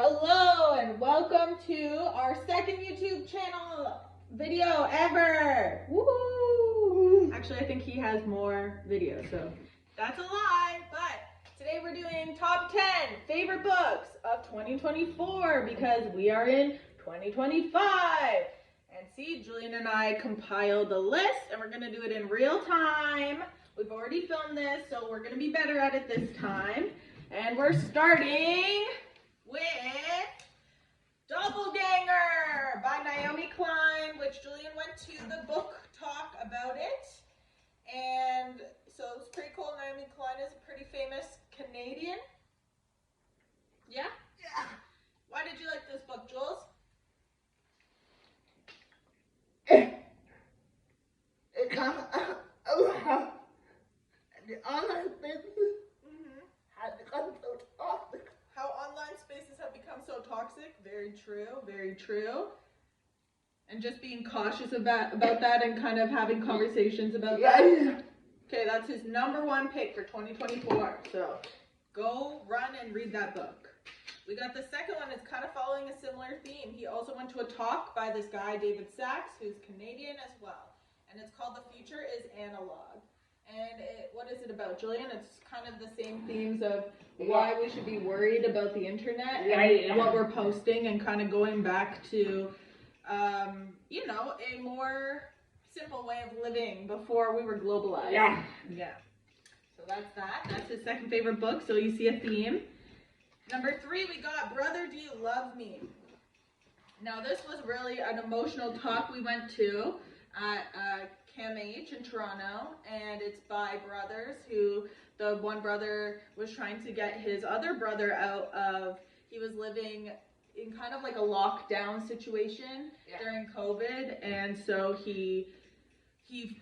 Hello and welcome to our second YouTube channel video ever. Woohoo! Actually, I think he has more videos, so that's a lie. But today we're doing top 10 favorite books of 2024 because we are in 2025. And see, Julian and I compiled the list and we're going to do it in real time. We've already filmed this, so we're going to be better at it this time. And we're starting with Doppelganger by Naomi Klein, which Julian went to the book talk about it. And so it's pretty cool. Naomi Klein is a pretty famous Canadian. Yeah? Yeah. Why did you like this book, Jules? It comes out the online business has become so toxic. How online spaces have become so toxic. Very true, very true. And just being cautious about that and kind of having conversations about that. Okay, that's his #1 pick for 2024. So go run and read that book. We got the second one. It's kind of following a similar theme. He also went to a talk by this guy, David Sachs, who's Canadian as well. And it's called The Future is Analog. And what is it about, Julian? It's kind of the same themes of why we should be worried about the internet and what we're posting, and kind of going back to, you know, a more simple way of living before we were globalized. Yeah. Yeah. So that's that. That's his second favorite book. So you see a theme. #3, we got Brother, Do You Love Me? Now this was really an emotional talk we went to at CAMH in Toronto, and it's by brothers who, the one brother was trying to get his other brother out of, he was living in kind of like a lockdown situation during COVID, and so he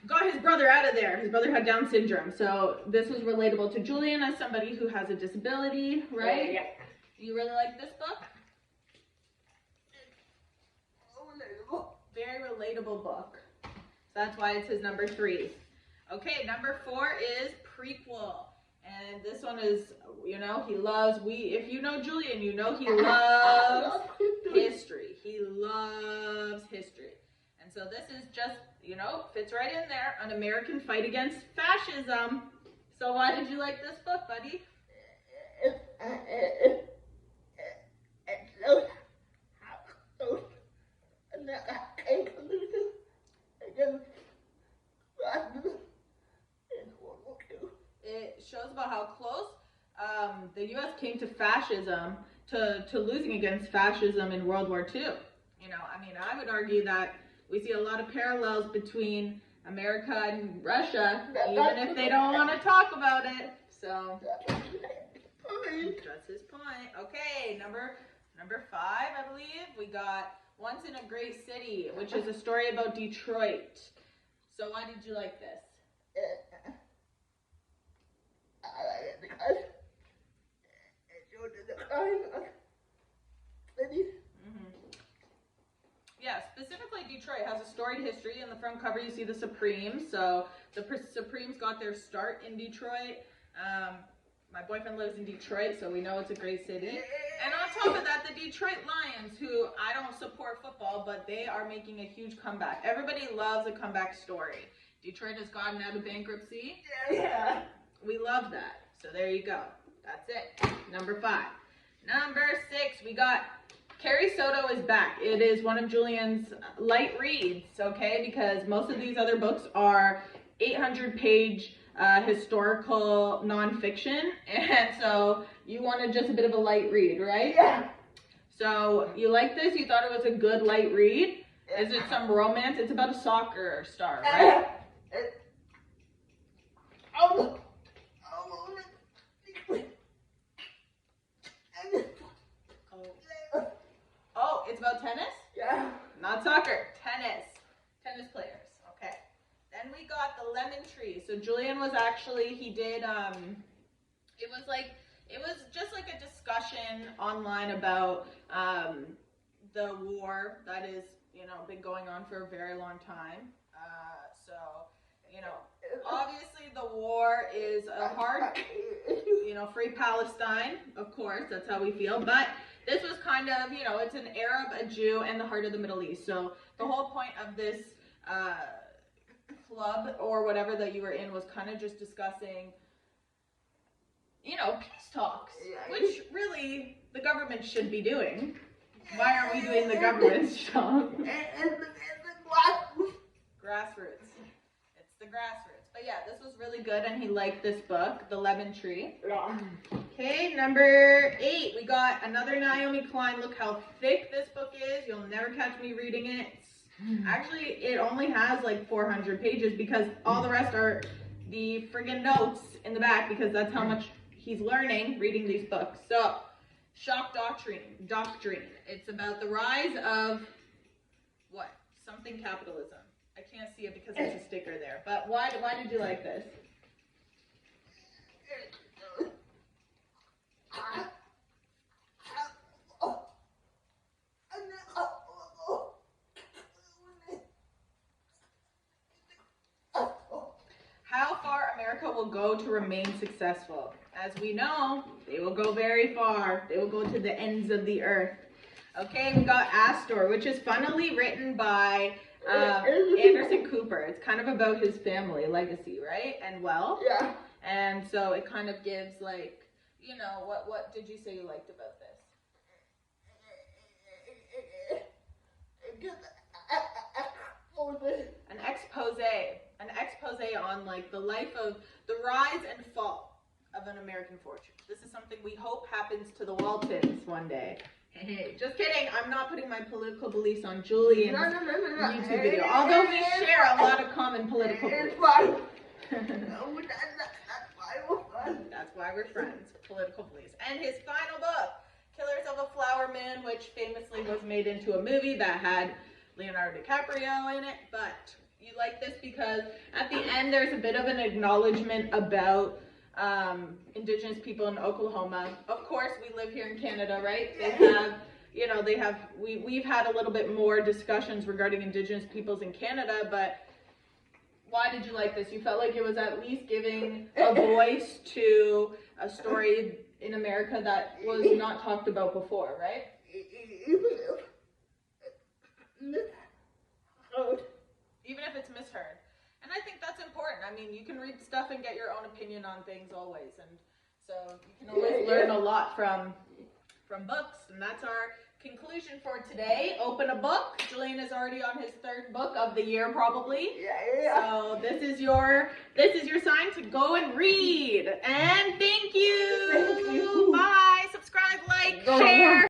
got his brother out of there. His brother had Down syndrome, so this was relatable to Julian as somebody who has a disability, right? Yeah. You really like this book? Very relatable book. That's why it's his #3. Okay, #4 is Prequel. And this one is, you know, he loves, if you know Julian, you know he loves history. He loves history. And so this is just, you know, fits right in there, An American Fight Against Fascism. So why did you like this book, buddy? It's so and that a collusion against fascism in World War II. It shows about how close the U.S. came to fascism, to losing against fascism in World War II. You know, I mean, I would argue that we see a lot of parallels between America and Russia, even if they don't want to talk about it. So that's his point. Okay, number 5, I believe, we got Once in a Great City, which is a story about Detroit. So why did you like this? I like it because it showed the decline of cities. Yeah, specifically Detroit has a storied history. In the front cover you see the Supremes. So the Supremes got their start in Detroit. My boyfriend lives in Detroit, so we know it's a great city. And on top of that, the Detroit Lions, who I don't support football, but they are making a huge comeback. Everybody loves a comeback story. Detroit has gotten out of bankruptcy. Yeah. We love that. So there you go. That's it. #5. #6, we got Carrie Soto is Back. It is one of Julian's light reads, okay? Because most of these other books are 800-page historical nonfiction, and so you wanted just a bit of a light read, right? Yeah. So you like this? You thought it was a good light read? Is it some romance? It's about a soccer star, right? Oh, it's about tennis? Yeah. Not soccer, tennis. Tennis players, okay. Then we got The Lemon Tree. So Julian was actually, he did, it was just like a discussion online about the war that is, you know, been going on for a very long time. So, you know, obviously the war is a hard, you know, free Palestine, of course, that's how we feel, but this was kind of, you know, it's an Arab, a Jew, and the heart of the Middle East. So the whole point of this club or whatever that you were in was kind of just discussing, you know, peace talks, which really the government should be doing. Why aren't we doing the government's job? Grassroots. It's the grassroots. But yeah, this was really good, and he liked this book, The Lemon Tree. Okay, number 8, we got another Naomi Klein. Look how thick this book is. You'll never catch me reading it. Actually, it only has like 400 pages because all the rest are the friggin' notes in the back, because that's how much he's learning reading these books. So, Shock Doctrine. It's about the rise of what? Something capitalism. I can't see it because there's a sticker there. But why did you like this? How far America will go to remain successful. As we know, they will go very far. They will go to the ends of the earth. Okay, we got Astor, which is funnily written by Anderson Cooper. It's kind of about his family legacy, right? And wealth. Yeah. And so it kind of gives, like, you know, what did you say you liked about this? An expose on, like, the life of the rise and fall of an American fortune. This is something we hope happens to the Waltons one day. Just kidding. I'm not putting my political beliefs on Julian's YouTube video. Although we share a lot of common political beliefs. It's fine. That's why we're friends. Political beliefs. And his final book, Killers of a Flower Moon, which famously was made into a movie that had Leonardo DiCaprio in it. But you like this because at the end there's a bit of an acknowledgement about indigenous people in Oklahoma. Of course, we live here in Canada, right? They have, you know, we've had a little bit more discussions regarding indigenous peoples in Canada, but why did you like this? You felt like it was at least giving a voice to a story in America that was not talked about before, right? Even if it's misheard. And I think that's important. I mean, you can read stuff and get your own opinion on things always. And so you can always learn a lot from books. And that's our conclusion for today. Open a book. Julian is already on his 3rd book of the year, probably. So this is your sign to go and read. And thank you. Bye. Subscribe, like, share.